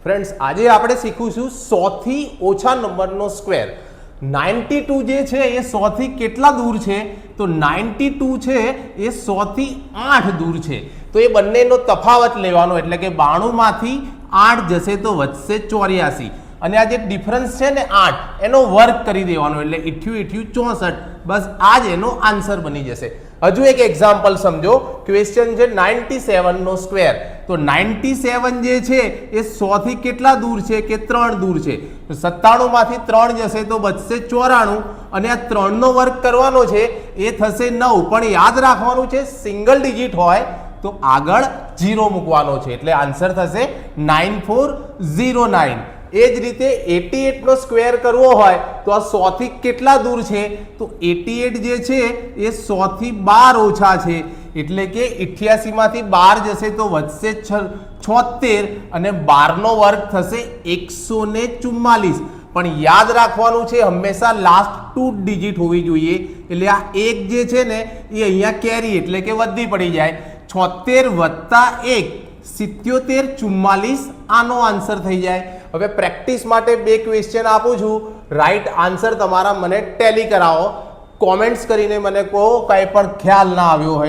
Friends આજે આપણે શીખીશું 100 થી ઓછા નંબરનો સ્ક્વેર 92 જે છે એ 100 થી કેટલા દૂર છે તો 92 છે એ 100 થી 8 દૂર છે તો એ બંનેનો તફાવત લેવાનો એટલે કે 92 માંથી 8 જશે તો વધશે 84 અને આ જે ડિફરન્સ છે ને 8 એનો વર્ગ કરી દેવાનો એટલે 88 64 બસ આ જ એનો આન્સર બની જશે। હજુ એક એક્ઝામ્પલ સમજો ક્વેશ્ચન છે 97 નો સ્ક્વેર તો 97 જે છે એ 100 થી કેટલા દૂર છે કે 3 દૂર છે તો 97 માંથી 3 જશે તો બચશે 94 અને આ 3 નો વર્ગ કરવાનો છે એ થશે 9 પણ યાદ રાખવાનું છે સિંગલ ડિજિટ હોય તો આગળ 0 મૂકવાનો છે એટલે આન્સર થશે 9409। એ જ રીતે 88 નો સ્ક્વેર કરવો હોય તો આ 100 થી કેટલા દૂર છે તો 88 જે છે એ 100 થી 12 ઓછા છે એટલે કે 88 માંથી 12 જશે તો વધશે 76 અને 12 નો વર્ગ થશે 144 પણ યાદ રાખવાનું છે હંમેશા લાસ્ટ 2 ડિજિટ હોવી જોઈએ એટલે આ 1 જે છે ને એ અહીંયા કેરી એટલે કે વધી પડી જાય 76 વત્તા 1 77 44 આનો આન્સર થઈ જાય। હવે પ્રેક્ટિસ માટે બે ક્વેશ્ચન આપું છું રાઈટ આન્સર તમારા મને ટેલી કરાવો કોમેન્ટ્સ કરીને મને કહો કાંઈ પણ ખ્યાલ ના આવ્યો હોય